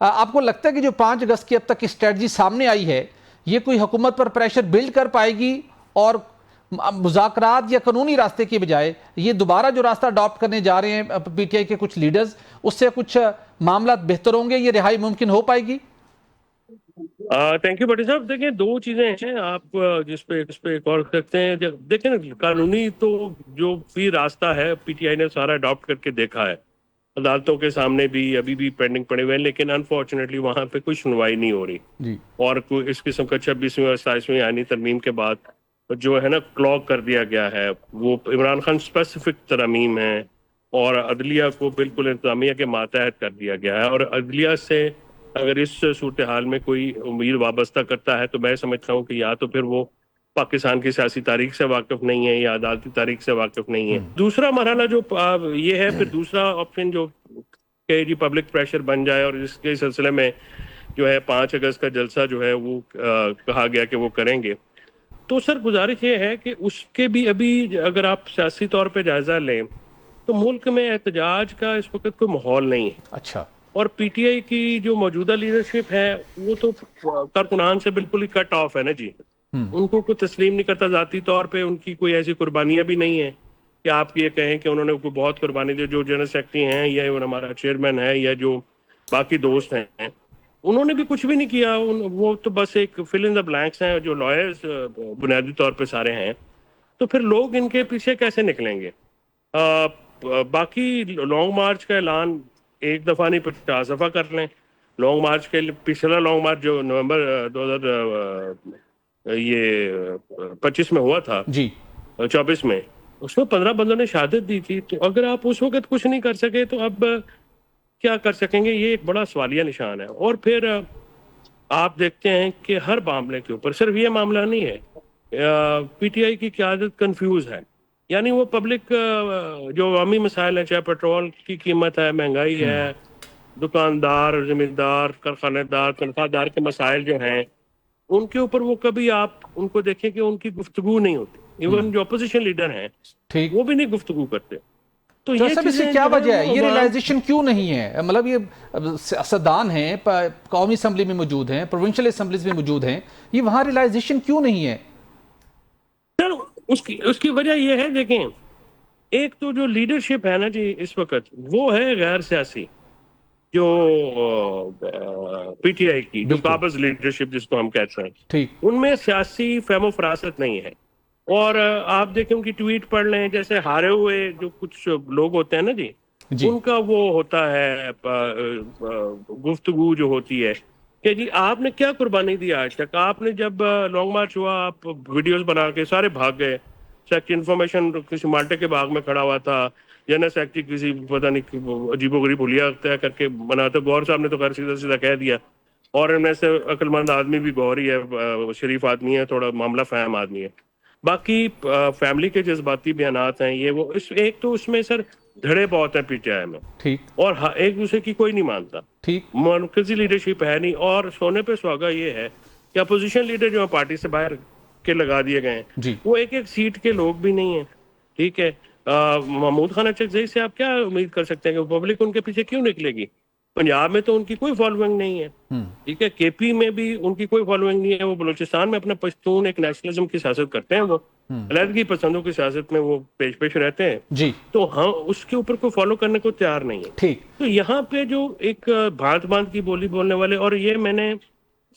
آپ کو لگتا ہے کہ جو 5 اگست کی اب تک کی اسٹریٹجی سامنے آئی ہے یہ کوئی حکومت پر پریشر بلڈ کر پائے گی، اور مذاکرات یا قانونی راستے کی بجائے یہ دوبارہ جو راستہ اڈاپٹ کرنے جا رہے ہیں پی ٹی آئی کے کچھ لیڈرز، اس سے کچھ معاملات بہتر ہوں گے، یہ رہائی ممکن ہو پائے گی؟ تھینک یو بٹی صاحب۔ دیکھیں 2 چیزیں ہیں آپ جس پہ غور کرتے ہیں۔ دیکھیں قانونی تو جو بھی راستہ ہے پی ٹی آئی نے سارا اڈاپٹ کر کے دیکھا ہے، عدالتوں کے سامنے بھی ابھی بھی پینڈنگ پڑے ہوئے ہیں، لیکن انفارچونیٹلی وہاں پہ کوئی سنوائی نہیں ہو رہی، اور اس قسم کا 26ویں اور 27ویں آئینی ترمیم کے بعد جو ہے نا کلاک کر دیا گیا ہے، وہ عمران خان اسپیسیفک ترامیم ہیں، اور عدلیہ کو بالکل انتظامیہ کے ماتحت کر دیا گیا ہے، اور عدلیہ سے اگر اس صورتحال میں کوئی امید وابستہ کرتا ہے تو میں سمجھتا ہوں کہ یا تو پھر وہ پاکستان کی سیاسی تاریخ سے واقف نہیں ہے یا عدالتی تاریخ سے واقف نہیں ہے۔ دوسرا مرحلہ جو یہ ہے، پھر دوسرا آپشن جو کہ جی پبلک پریشر بن جائے، اور اس کے سلسلے میں جو ہے 5 اگست کا جلسہ جو ہے وہ کہا گیا کہ وہ کریں گے، تو سر گزارش یہ ہے کہ اس کے بھی ابھی اگر آپ سیاسی طور پہ جائزہ لیں تو ملک میں احتجاج کا اس وقت کوئی ماحول نہیں ہے۔ اچھا، اور پی ٹی آئی کی جو موجودہ لیڈرشپ ہے وہ تو کارکنان سے بالکل ہی کٹ آف ہے نا جی، ان کو کوئی تسلیم نہیں کرتا، ذاتی طور پہ ان کی کوئی ایسی قربانیاں بھی نہیں ہیں کہ آپ یہ کہیں کہ انہوں نے کوئی بہت قربانی دی۔ جو جنرل سیکرٹری ہیں یا ہمارا چیئرمین ہے یا جو باقی دوست ہیں، انہوں نے بھی کچھ بھی نہیں کیا، وہ تو بس ایک فل ان دا بلینکس ہیں، جو لائرز بنیادی طور پہ سارے ہیں، تو پھر لوگ ان کے پیچھے کیسے نکلیں گے؟ باقی لانگ مارچ کا اعلان ایک دفعہ نہیں 50 دفعہ کر لیں۔ لانگ مارچ کے پچھلا لانگ مارچ جو نومبر 2025 میں ہوا تھا، جی 24 میں، اس میں 15 بندوں نے شہادت دی تھی، تو اگر آپ اس وقت کچھ نہیں کر سکے تو اب کیا کر سکیں گے، یہ ایک بڑا سوالیہ نشان ہے. اور پھر آپ دیکھتے ہیں کہ ہر معاملے کے اوپر صرف یہ معاملہ نہیں ہے، پی ٹی آئی کی قیادت کنفیوز ہے. یعنی وہ پبلک جو عوامی مسائل ہیں، چاہے پیٹرول کی قیمت ہے، مہنگائی ہے، دکاندار، زمیندار، کارخانہ دار، تنخواہ دار کے مسائل جو ہیں، ان کے اوپر وہ کبھی آپ ان کو دیکھیں کہ ان کی گفتگو نہیں ہوتی. ایون جو اپوزیشن لیڈر ہیں ٹھیک. وہ بھی نہیں گفتگو کرتے. تو تو یہ سب اس سے چیزیں کیا جو وجہ ہے؟ وہ یہ عوام- ریلائزیشن کیوں نہیں ہے؟ مطلب یہ سیاستدان ہیں، قومی اسمبلی میں موجود ہیں، پروونشل اسمبلیز میں موجود ہیں، یہ وہاں ریلائزیشن کیوں نہیں ہے؟ سر اس کی وجہ یہ ہے، دیکھیں ایک تو جو لیڈرشپ ہے نا جی اس وقت، وہ ہے غیر سیاسی، جو پی ٹی آئی کی جو بالکل. قابض لیڈرشپ جس کو ہم کہتے ہیں، ٹھیک. ان میں سیاسی فہم و فراست نہیں ہے. اور آپ دیکھیں ان کی ٹویٹ پڑھ لیں، جیسے ہارے ہوئے جو کچھ لوگ ہوتے ہیں نا جی، جی. ان کا وہ ہوتا ہے گفتگو جو ہوتی ہے کہ جی آپ نے کیا قربانی دی آج تک. آپ نے جب لانگ مارچ ہوا، آپ ویڈیوز بنا کے سارے بھاگ گئے. سیکٹری انفارمیشن کسی مالٹے کے باغ میں کھڑا ہوا تھا، جنرل سیکٹری کسی پتہ نہیں عجیب و غریب حلیہ طے کر کے بنا. تو گور صاحب نے تو خیر سیدھا سیدھا کہہ دیا، اور ان میں سے عقل مند آدمی بھی گور ہی ہے، شریف آدمی ہے، تھوڑا معاملہ فہم آدمی ہے. باقی فیملی کے جذباتی بیانات ہیں، یہ وہ ایک تو اس میں سر دھڑے بہت ہیں پی ٹی آئی میں، ٹھیک. اور ایک دوسرے کی کوئی نہیں مانتا. ٹھیک. مرکزی لیڈرشپ ہے نہیں. اور سونے پہ سہاگا یہ ہے کہ اپوزیشن لیڈر جو ہیں پارٹی سے باہر کے لگا دیے گئے ہیں، جی. وہ ایک ایک سیٹ کے لوگ بھی نہیں ہیں. ٹھیک ہے، محمود خان اچکزئی سے آپ کیا امید کر سکتے ہیں کہ پبلک ان کے پیچھے کیوں نکلے گی؟ پنجاب میں تو ان کی کوئی فالوئنگ نہیں ہے. ٹھیک ہے، کے پی میں بھی ان کی کوئی فالوئنگ نہیں ہے. وہ بلوچستان میں اپنا پشتون ایک نیشنلزم کی سیاست کرتے ہیں، وہ علیحدگی پسندوں کی سیاست میں وہ پیش رہتے ہیں. جی. تو ہاں اس کے اوپر کوئی فالو کرنے کو تیار نہیں ہے. ٹھیک. تو یہاں پہ جو ایک بھانت بھانت کی بولی بولنے والے، اور یہ میں نے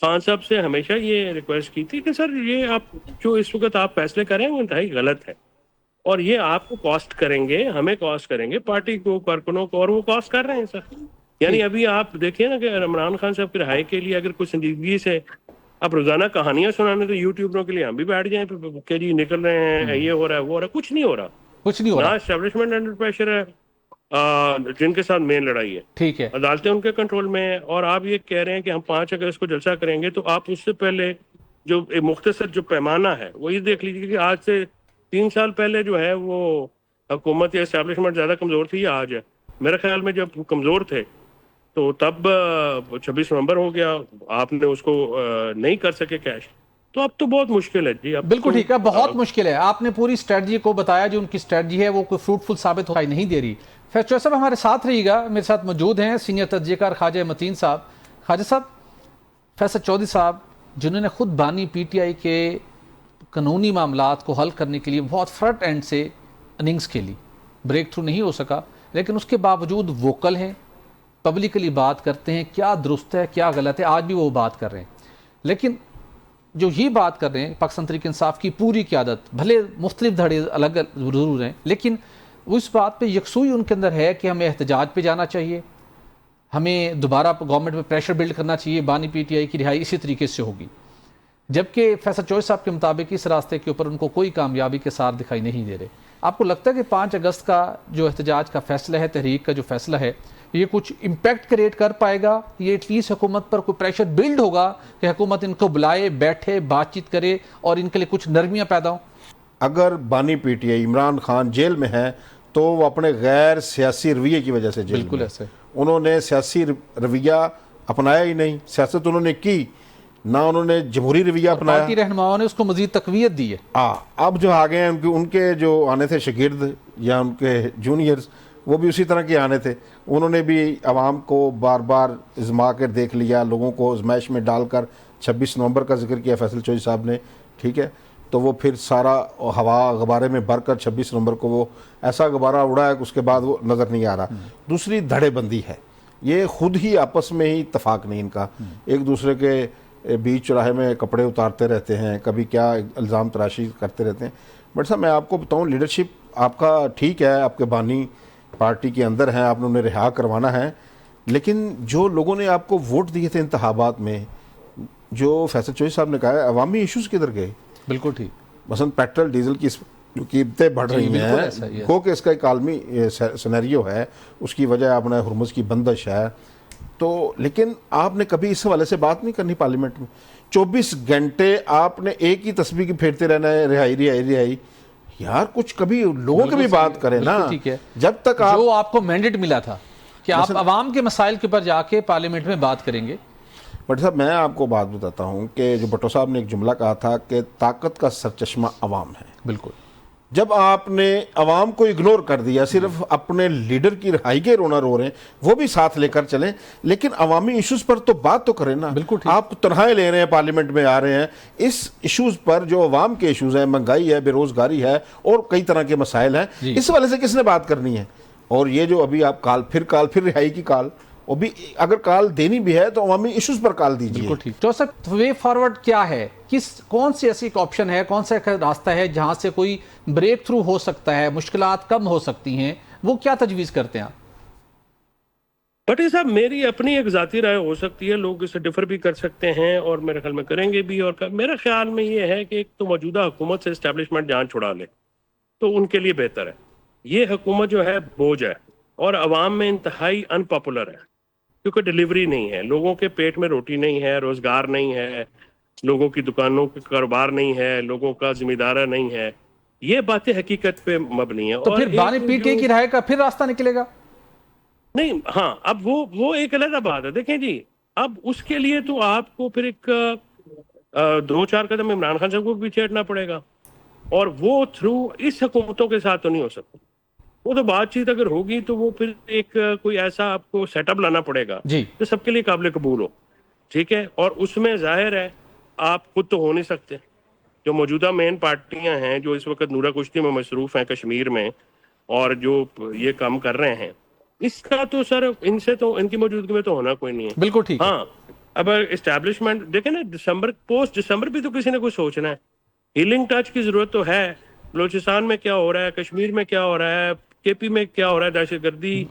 خان صاحب سے ہمیشہ یہ ریکویسٹ کی تھی کہ سر یہ آپ جو اس وقت آپ فیصلے کریں وہ انتہائی غلط ہے، اور یہ آپ کو کاسٹ کریں گے، ہمیں کاسٹ کریں گے، پارٹی کو، کارکنوں کو، اور وہ کاسٹ کر رہے ہیں سر. یعنی ابھی آپ دیکھیں نا کہ عمران خان صاحب کی رہائی کے لیے اگر کوئی سنجیدگی سے آپ روزانہ کہانیاں سنانے، تو یوٹیوبروں کے لیے ہم بھی بیٹھ جائیں کہ جی نکل رہے ہیں، یہ ہو رہا ہے، وہ ہو رہا ہے. کچھ نہیں ہو رہا. کچھ نہیں ہو نہ رہا. اسٹیبلشمنٹ انڈر پریشر ہے، جن کے ساتھ مین لڑائی ہے. ٹھیک ہے. عدالتیں ان کے کنٹرول میں ہیں. اور آپ یہ کہہ رہے ہیں کہ ہم 5 اگست کو جلسہ کریں گے، تو آپ اس سے پہلے جو مختصر جو پیمانہ ہے وہ یہ دیکھ لیجیے کہ آج سے 3 سال پہلے جو ہے وہ حکومت یا اسٹیبلشمنٹ زیادہ کمزور تھی یا آج ہے؟ میرے خیال میں جب کمزور تھے تو تب 26 نومبر ہو گیا، آپ نے اس کو نہیں کر سکے کیش. تو اب تو بہت مشکل ہے جی. اب بالکل ٹھیک ہے، بہت مشکل ہے. آپ نے پوری اسٹریٹجی کو بتایا، جو ان کی اسٹریٹجی ہے وہ کوئی فروٹفل ثابت ہو نہیں دے رہی. فیصل چوہدری صاحب ہمارے ساتھ رہیے گا. میرے ساتھ موجود ہیں سینئر تجزیہ کار خواجہ متین صاحب. خواجہ صاحب، فیصل چوہدری صاحب جنہوں نے خود بانی پی ٹی آئی کے قانونی معاملات کو حل کرنے کے لیے بہت فرنٹ اینڈ سے اننگز کھیلی، بریک تھرو نہیں ہو سکا، لیکن اس کے باوجود ووکل ہیں، پبلکلی بات کرتے ہیں کیا درست ہے کیا غلط ہے. آج بھی وہ بات کر رہے ہیں. لیکن جو یہ بات کر رہے ہیں پاکستان تحریک انصاف کی پوری قیادت، بھلے مختلف دھڑے الگ ضرور ہیں، لیکن وہ اس بات پہ یکسوئی ان کے اندر ہے کہ ہمیں احتجاج پہ جانا چاہیے، ہمیں دوبارہ گورنمنٹ پہ پریشر بلڈ کرنا چاہیے، بانی پی ٹی آئی کی رہائی اسی طریقے سے ہوگی. جبکہ فیصل چوہدری صاحب کے مطابق اس راستے کے اوپر ان کو کوئی کامیابی کے ساتھ دکھائی نہیں دے رہے. آپ کو لگتا ہے کہ 5 اگست کا جو احتجاج کا فیصلہ ہے، تحریک کا جو فیصلہ ہے، یہ کچھ امپیکٹ کریٹ کر پائے گا؟ یہ ایٹ لیسٹ حکومت پر کوئی پریشر بلڈ ہوگا کہ حکومت ان کو بلائے، بیٹھے، بات چیت کرے اور ان کے لیے کچھ نرمیاں پیدا ہوں؟ اگر بانی P T I Imran Khan jail میں ہے تو وہ اپنے غیر سیاسی رویے کی وجہ سے جیل بالکل میں. ایسے انہوں نے سیاسی رویہ اپنایا ہی نہیں، سیاست انہوں نے کی نہ، انہوں نے جمہوری رویہ اپنایا. پارٹی رہنماؤں نے اس کو مزید تقویت دی ہے. اب جو آگے ہیں ان کے جو آنے تھے شاگرد یا ان کے جونیئرز، وہ بھی اسی طرح کے آنے تھے. انہوں نے بھی عوام کو بار بار ازما کر دیکھ لیا، لوگوں کو ازمائش میں ڈال کر 26 نومبر کا ذکر کیا فیصل چوہدری صاحب نے. ٹھیک ہے، تو وہ پھر سارا ہوا غبارے میں بھر کر 26 نومبر کو وہ ایسا غبارہ اڑا ہے کہ اس کے بعد وہ نظر نہیں آ رہا. دوسری دھڑے بندی ہے، یہ خود ہی آپس میں ہی اتفاق نہیں ان کا، ایک دوسرے کے بیچ چوراہے میں کپڑے اتارتے رہتے ہیں، کبھی کیا الزام تراشی کرتے رہتے ہیں. بٹ صاحب میں آپ کو بتاؤں، لیڈرشپ آپ کا ٹھیک ہے، آپ کے بانی پارٹی کے اندر ہیں، آپ نے انہیں رہا کروانا ہے، لیکن جو لوگوں نے آپ کو ووٹ دیے تھے انتخابات میں، جو فیصل چوہدری صاحب نے کہا ہے عوامی ایشوز کدھر گئے؟ بالکل ٹھیک. مثلا پیٹرول ڈیزل کی جو قیمتیں بڑھ رہی بالکل ایسا ہی ہیں ہے۔ گو کہ اس کا ایک عالمی سینیریو ہے، اس کی وجہ اپنا ہرمز کی بندش ہے، تو لیکن آپ نے کبھی اس حوالے سے بات نہیں کرنی پارلیمنٹ میں۔ 24 گھنٹے آپ نے ایک ہی تسبیح کی پھیرتے رہنا ہے، رہائی رہائی رہائی، یار کچھ کبھی لوگوں کی بھی بات کریں نا۔ بالکل ٹھیک ہے، جب تک آپ جو آپ کو مینڈیٹ ملا تھا کہ آپ عوام کے مسائل کے اوپر جا کے پارلیمنٹ میں بات کریں گے۔ بٹ صاحب میں آپ کو بات بتاتا ہوں کہ جو بھٹو صاحب نے ایک جملہ کہا تھا کہ طاقت کا سرچشمہ عوام ہے۔ بالکل، جب آپ نے عوام کو اگنور کر دیا، صرف اپنے لیڈر کی رہائی کے رونا رو رہے ہیں، وہ بھی ساتھ لے کر چلیں، لیکن عوامی ایشوز پر تو بات تو کریں نا۔ بالکل ٹھیک۔ آپ تنہائیں لے رہے ہیں، پارلیمنٹ میں آ رہے ہیں، اس ایشوز پر جو عوام کے ایشوز ہیں، مہنگائی ہے، بے روزگاری ہے اور کئی طرح کے مسائل ہیں، اس والے سے کس نے بات کرنی ہے؟ اور یہ جو ابھی آپ کال پھر رہائی کی کال، وہ بھی اگر کال دینی بھی ہے تو عوامی ایشوز پر کال دیجیے۔ بالکل ٹھیک۔ تو صاحب وے فارورڈ کیا ہے؟ کون سی ایسی آپشن ہے، کون سا ایک راستہ ہے جہاں سے کوئی بریک تھرو ہو سکتا ہے، مشکلات کم ہو سکتی ہیں، وہ کیا تجویز کرتے ہیں آپ؟ بٹی صاحب میری اپنی ایک ذاتی رائے ہو سکتی ہے، لوگ اسے ڈفر بھی کر سکتے ہیں اور میرے خیال میں کریں گے بھی، اور میرے خیال میں یہ ہے کہ ایک تو موجودہ حکومت سے اسٹیبلشمنٹ جان چھڑا لے تو ان کے لیے بہتر ہے۔ یہ حکومت جو ہے بوجھ ہے اور عوام میں انتہائی ان پاپولر ہے، کیونکہ ڈیلیوری نہیں ہے، لوگوں کے پیٹ میں روٹی نہیں ہے، روزگار نہیں ہے، لوگوں کی دکانوں کے کاروبار نہیں ہے، لوگوں کا ذمہ دارہ نہیں ہے، یہ باتیں حقیقت پہ مبنی ہیں۔ تو پھر بانی پی ٹی اے کی رائے کا پھر راستہ نکلے گا؟ نہیں، ہاں، اب وہ ایک علیحدہ بات ہے۔ دیکھیں جی، اب اس کے لیے تو آپ کو پھر ایک 2-4 قدم عمران خان صاحب کو بھی چیٹنا پڑے گا، اور وہ تھرو اس حکومتوں کے ساتھ تو نہیں ہو سکتا۔ وہ تو بات چیت اگر ہوگی تو وہ پھر ایک کوئی ایسا آپ کو سیٹ اپ لانا پڑے گا جی، جو سب کے لیے قابل قبول ہو، ٹھیک ہے؟ اور اس میں ظاہر ہے آپ خود تو ہو نہیں سکتے۔ جو موجودہ مین پارٹیاں ہیں جو اس وقت نورہ کشتی میں مصروف ہیں کشمیر میں، اور جو یہ کام کر رہے ہیں، اس کا تو سر ان سے تو ان کی موجودگی میں تو ہونا کوئی نہیں ہے۔ بالکل ٹھیک ہے۔ ہاں، اب اسٹیبلشمنٹ دیکھیں نا، پوسٹ دسمبر بھی تو کسی نے کچھ سوچنا ہے۔ ہیلنگ ٹچ کی ضرورت تو ہے۔ بلوچستان میں کیا ہو رہا ہے، کشمیر میں کیا ہو رہا ہے، کے پی میں کیا ہو رہا ہے، دہشت گردی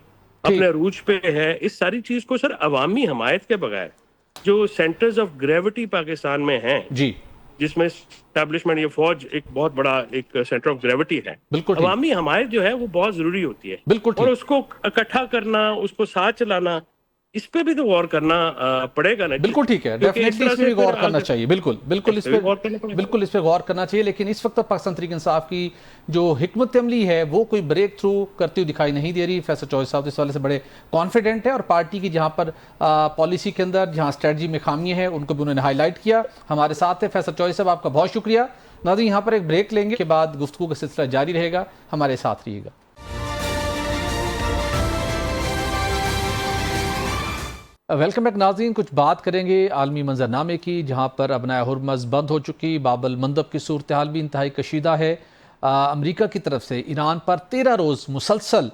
اپنے عروج پہ ہے۔ اس ساری چیز کو سر عوامی حمایت کے بغیر، جو سینٹرز آف گریوٹی پاکستان میں ہیں، جی، جس میں اسٹیبلشمنٹ، یہ فوج ایک بہت بڑا ایک سینٹر آف گریوٹی ہے، بالکل ٹھیک۔ عوامی حمایت جو ہے وہ بہت ضروری ہوتی ہے، بالکل اور ٹھیک، اس کو اکٹھا کرنا، اس کو ساتھ چلانا، اس پہ بھی تو غور کرنا پڑے گا نا۔ بالکل ٹھیک ہے، ڈیفینیٹلی اس پہ بھی غور کرنا چاہیے، بالکل اس پہ غور کرنا چاہیے۔ لیکن اس وقت پاکستان تحریک انصاف کی جو حکمت عملی ہے وہ کوئی بریک تھرو کرتی ہوئی دکھائی نہیں دے رہی۔ فیصل چوہدری صاحب اس والے سے بڑے کانفیڈنٹ ہیں، اور پارٹی کی جہاں پر پالیسی کے اندر جہاں اسٹریٹجی میں خامیاں ہیں ان کو بھی انہوں نے ہائی لائٹ کیا۔ ہمارے ساتھ ہے فیصل چوہدری صاحب، آپ کا بہت شکریہ۔ ناظرین یہاں پر ایک بریک لیں گے، کے بعد گفتگو کا سلسلہ جاری رہے گا، ہمارے ساتھ رہیے گا۔ ویلکم بیک ناظرین، کچھ بات کریں گے عالمی منظرنامے کی، جہاں پر ابنائے ہرمز بند ہو چکی، باب المندب کی صورتحال بھی انتہائی کشیدہ ہے۔ امریکہ کی طرف سے ایران پر 13 روز مسلسل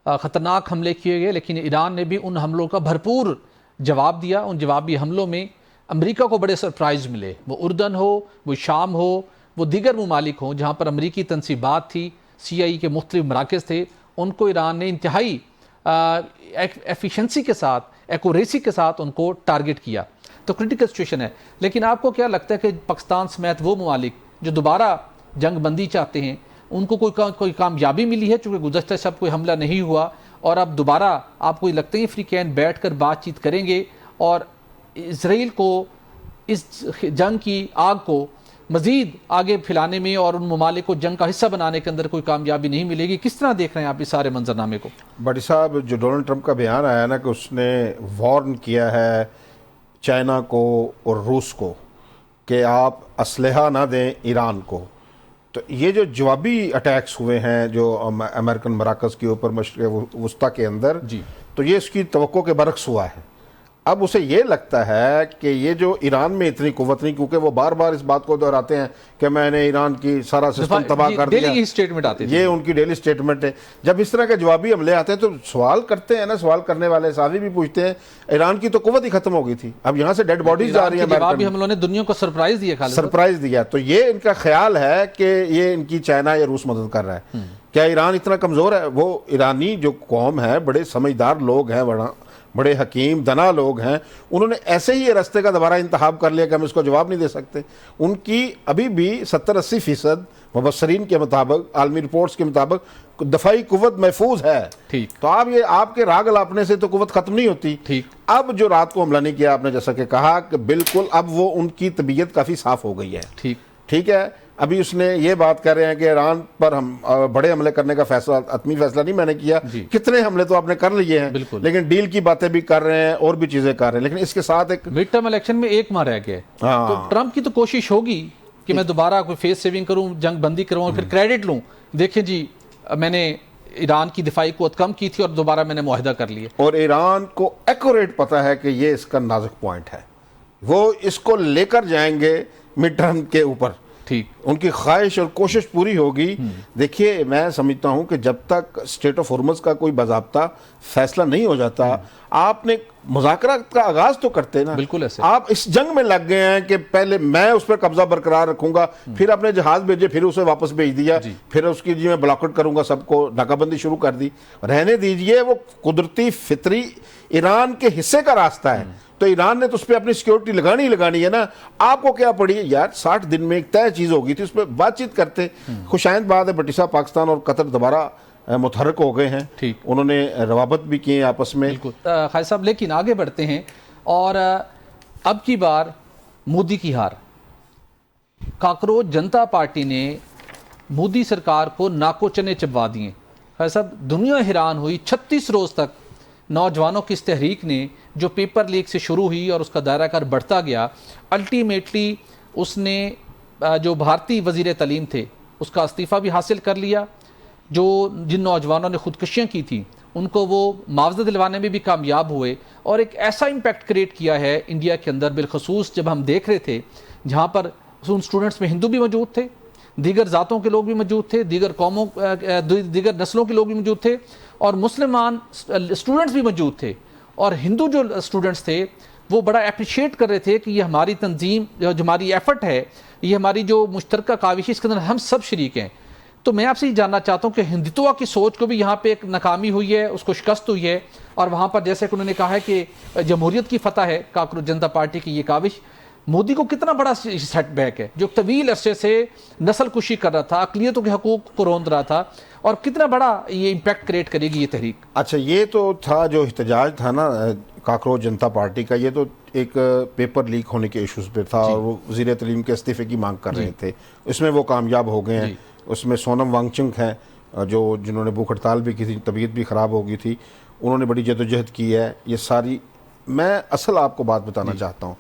خطرناک حملے کیے گئے، لیکن ایران نے بھی ان حملوں کا بھرپور جواب دیا۔ ان جوابی حملوں میں امریکہ کو بڑے سرپرائز ملے، وہ اردن ہو، وہ شام ہو، وہ دیگر ممالک ہوں جہاں پر امریکی تنصیبات تھی، CIA کے مختلف مراکز تھے، ان کو ایران نے انتہائی ایفیشنسی کے ساتھ، ایکوریسی کے ساتھ ان کو ٹارگٹ کیا۔ تو کرٹیکل سچویشن ہے۔ لیکن آپ کو کیا لگتا ہے کہ پاکستان سمیت وہ ممالک جو دوبارہ جنگ بندی چاہتے ہیں، ان کو کوئی کامیابی ملی ہے؟ چونکہ گزشتہ شب کوئی حملہ نہیں ہوا، اور اب دوبارہ آپ کو لگتا ہے افریقین بیٹھ کر بات چیت کریں گے اور اسرائیل کو اس جنگ کی آگ کو مزید آگے پھیلانے میں اور ان ممالک کو جنگ کا حصہ بنانے کے اندر کوئی کامیابی نہیں ملے گی؟ کس طرح دیکھ رہے ہیں آپ اس سارے منظرنامے کو؟ بٹی صاحب، جو ڈونلڈ ٹرمپ کا بیان آیا نا کہ اس نے وارن کیا ہے چائنا کو اور روس کو کہ آپ اسلحہ نہ دیں ایران کو، تو یہ جو جوابی اٹیکس ہوئے ہیں جو امریکن مراکز کے اوپر مشرق وسطیٰ کے اندر، جی، تو یہ اس کی توقع کے برعکس ہوا ہے۔ اب اسے یہ لگتا ہے کہ یہ جو ایران میں اتنی قوت نہیں، کیونکہ وہ بار بار اس بات کو دہراتے ہیں کہ میں نے ایران کی سارا سسٹم تباہ کر دیا، ڈیلی سٹیٹمنٹ آتے ہیں، یہ ان کی ڈیلی سٹیٹمنٹ ہے۔ جب اس طرح کے جوابی حملے آتے ہیں تو سوال کرتے ہیں نا، سوال کرنے والے سازی بھی پوچھتے ہیں، ایران کی تو قوت ہی ختم ہو گئی تھی، اب یہاں سے ڈیڈ باڈیز جا رہی ہیں۔ جوابی حملوں نے دنیا کو سرپرائز دیا، سرپرائز دیا، تو یہ ان کا خیال ہے کہ یہ ان کی چائنا یا روس مدد کر رہا ہے۔ کیا ایران اتنا کمزور ہے؟ وہ ایرانی جو قوم ہے بڑے سمجھدار لوگ ہیں، بڑے حکیم دنا لوگ ہیں، انہوں نے ایسے ہی یہ راستے کا دوبارہ انتخاب کر لیا کہ ہم اس کو جواب نہیں دے سکتے. ان کی ابھی بھی 70-80% مبصرین کے مطابق، عالمی رپورٹس کے مطابق دفاعی قوت محفوظ ہے. ٹھیک. تو آپ کے راگ الاپنے سے تو قوت ختم نہیں ہوتی. ٹھیک. اب جو رات کو حملہ نہیں کیا آپ نے جیسا کہ کہا کہ بالکل اب وہ ان کی طبیعت کافی صاف ہو گئی ہے. ٹھیک ہے. ابھی اس نے یہ بات کر رہے ہیں کہ ایران پر ہم بڑے حملے کرنے کا فیصلہ، حتمی فیصلہ نہیں میں نے کیا. کتنے حملے تو آپ نے کر لیے ہیں، لیکن ڈیل کی باتیں بھی کر رہے ہیں اور بھی چیزیں کر رہے ہیں. لیکن اس کے ساتھ ایک مڈ ٹرم الیکشن میں ایک ماہ رہ گیا، تو ٹرمپ کی تو کوشش ہوگی کہ میں دوبارہ کوئی فیس سیونگ کروں، جنگ بندی کروں اور پھر کریڈٹ لوں. دیکھیں جی میں نے ایران کی دفاعی قوت کم کی تھی اور دوبارہ میں نے معاہدہ کر لیا. اور ایران کو ایکوریٹ پتا ہے کہ یہ اس کا نازک پوائنٹ ہے، وہ اس کو لے کر جائیں گے مڈ ٹرم کے اوپر. ٹھیک. ان کی خواہش اور کوشش پوری ہوگی. دیکھیے میں سمجھتا ہوں کہ جب تک اسٹریٹ آف ہرمز کا کوئی باضابطہ فیصلہ نہیں ہو جاتا، آپ نے مذاکرات کا آغاز تو کرتے نا. بالکل ایسے آپ اس جنگ میں لگ گئے ہیں کہ پہلے میں اس پر قبضہ برقرار رکھوں گا، پھر اپنے جہاز بھیجے، پھر اسے واپس بھیج دیا، پھر اس کی میں بلاکٹ کروں گا، سب کو ناکہ بندی شروع کر دی. رہنے دیجئے، وہ قدرتی فطری ایران کے حصے کا راستہ ہے، تو ایران نے تو اس پہ اپنی سیکیورٹی لگانی ہے نا. آپ کو کیا پڑی ہے یار، 60 دن میں ایک طے چیز ہوگی تھی، اس پہ بات چیت کرتے. خوشائند بات ہے بھٹی صاحب، پاکستان اور قطر دوبارہ متحرک ہو گئے ہیں. انہوں نے روابط بھی کیے آپس میں. خالد صاحب لیکن آگے بڑھتے ہیں، اور اب کی بار مودی کی ہار. کاکروچ جنتا پارٹی نے مودی سرکار کو ناکو چنے چبوا دیے. خالد صاحب دنیا حیران ہوئی، 36 روز تک نوجوانوں کی اس تحریک نے جو پیپر لیک سے شروع ہوئی اور اس کا دائرہ کار بڑھتا گیا، الٹیمیٹلی اس نے جو بھارتی وزیر تعلیم تھے اس کا استعفیٰ بھی حاصل کر لیا. جن نوجوانوں نے خودکشیاں کی تھیں ان کو وہ معاوضہ دلوانے میں بھی کامیاب ہوئے، اور ایک ایسا امپیکٹ کریٹ کیا ہے انڈیا کے اندر. بالخصوص جب ہم دیکھ رہے تھے جہاں پر ان سٹوڈنٹس میں ہندو بھی موجود تھے، دیگر ذاتوں کے لوگ بھی موجود تھے، دیگر قوموں دیگر نسلوں کے لوگ بھی موجود تھے، اور مسلمان اسٹوڈنٹس بھی موجود تھے. اور ہندو جو اسٹوڈنٹس تھے وہ بڑا اپریشیٹ کر رہے تھے کہ یہ ہماری تنظیم، جو ہماری ایفرٹ ہے، یہ ہماری جو مشترکہ کاوش، اس کے اندر ہم سب شریک ہیں. تو میں آپ سے یہ جاننا چاہتا ہوں کہ ہندوتوا کی سوچ کو بھی یہاں پہ ایک ناکامی ہوئی ہے، اس کو شکست ہوئی ہے، اور وہاں پر جیسے کہ انہوں نے کہا ہے کہ جمہوریت کی فتح ہے کاکروچ جنتا پارٹی کی یہ کاوش. مودی کو کتنا بڑا سیٹ بیک ہے جو طویل عرصے سے نسل کشی کر رہا تھا، اقلیتوں کے حقوق کو روند رہا تھا، اور کتنا بڑا یہ امپیکٹ کریٹ کرے گی یہ تحریک؟ اچھا یہ تو تھا جو احتجاج تھا نا کاکروچ جنتا پارٹی کا، یہ تو ایک پیپر لیک ہونے کے ایشوز پہ تھا، اور وہ وزیر تعلیم کے استعفے کی مانگ کر رہے تھے. اس میں وہ کامیاب ہو گئے ہیں. اس میں سونم وانگ چنگ ہیں جنہوں نے بھوک ہڑتال بھی کی تھی، طبیعت بھی خراب ہو گئی تھی، انہوں نے بڑی جدوجہد کی ہے. یہ ساری میں اصل آپ کو بات بتانا چاہتا ہوں،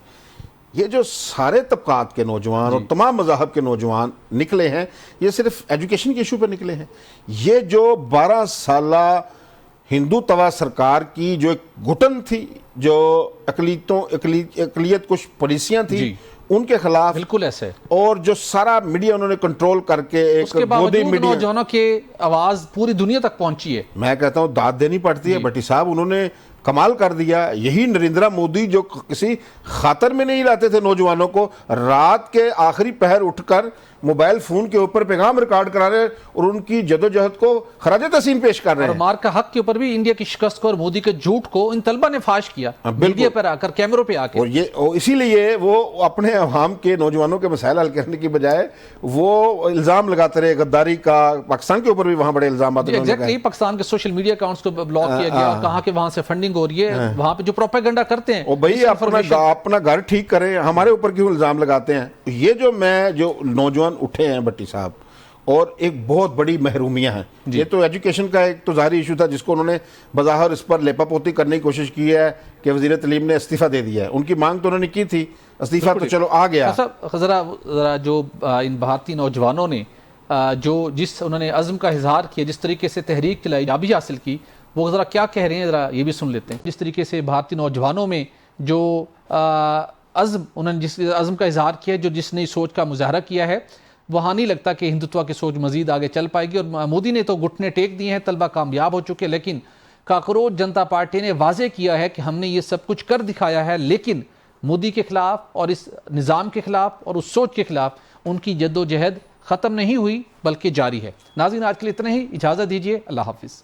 یہ جو سارے طبقات کے نوجوان اور تمام مذاہب کے نوجوان نکلے ہیں، یہ صرف ایجوکیشن کے ایشو پر نکلے ہیں. یہ جو 12 سالہ ہندو توا سرکار کی جو ایک گھٹن تھی، جو اقلیت کچھ پالیسیاں تھیں ان کے خلاف، بالکل ایسے، اور جو سارا میڈیا انہوں نے کنٹرول کر کے اس کے باوجود نوجوانوں کے آواز پوری دنیا تک پہنچی ہے. میں کہتا ہوں داد دینی پڑتی ہے. بھٹی صاحب انہوں نے کمال کر دیا. یہی نریندرا مودی جو کسی خاطر میں نہیں لاتے تھے نوجوانوں کو، رات کے آخری پہر اٹھ کر موبائل فون کے اوپر پیغام ریکارڈ کرا رہے اور ان کی جدوجہد کو خراج تحسین پیش کر رہے ہیں. اور مارکا حق کے اوپر بھی انڈیا کی شکست کو اور مودی کے جھوٹ کو ان طلبہ نے فاش کیا میڈیا پر آ کر، کیمروں پہ آ کے. اور اسی لیے وہ اپنے عوام کے نوجوانوں کے مسائل حل کرنے کی بجائے وہ الزام لگاتے رہے غداری کا. پاکستان کے اوپر بھی وہاں بڑے الزامات، ایگزیکٹلی پاکستان کے سوشل میڈیا اکاؤنٹس کو بلاک کیا گیا اور کہا کہ وہاں سے فنڈنگ ہو رہی ہے، وہاں پہ جو پروپیگنڈا کرتے ہیں. بھائی اپنا گھر ٹھیک کریں، ہمارے اوپر کیوں الزام لگاتے ہیں؟ یہ جو نوجوان اٹھے ہیں بھٹی صاحب، اور ایک بہت بڑی محرومیاں ہیں. یہ تو ایجوکیشن کا ایک تو ظاہری ایشو تھا جس کو انہوں نے بظاہر اس پر لیپا پوتی کرنے کی کوشش کی ہے کہ وزیر تعلیم نے استعفیٰ دے دیا ہے. ان کی مانگ تو انہوں نے کی تھی، استعفیٰ تو چلو آ گیا. ذرا جو ان بھارتی نوجوانوں نے جس انہوں نے عزم کا اظہار کیا، جس طریقے سے تحریک چلائی، کامیابی حاصل کی، وہ ذرا کیا کہہ رہے ہیں، ذرا یہ بھی سن لیتے ہیں. جس طریقے سے بھارتی نوجوانوں میں جو انہوں نے جس عزم کا اظہار کیا، جس نے سوچ کا مظاہرہ کیا ہے، وہاں نہیں لگتا کہ ہندوتوا کی سوچ مزید آگے چل پائے گی. اور مودی نے تو گھٹنے ٹیک دیے ہیں، طلبہ کامیاب ہو چکے، لیکن کاکروچ جنتا پارٹی نے واضح کیا ہے کہ ہم نے یہ سب کچھ کر دکھایا ہے، لیکن مودی کے خلاف اور اس نظام کے خلاف اور اس سوچ کے خلاف ان کی جد و جہد ختم نہیں ہوئی بلکہ جاری ہے. ناظرین آج کے لیے اتنا ہی، اجازت دیجیے، اللہ حافظ.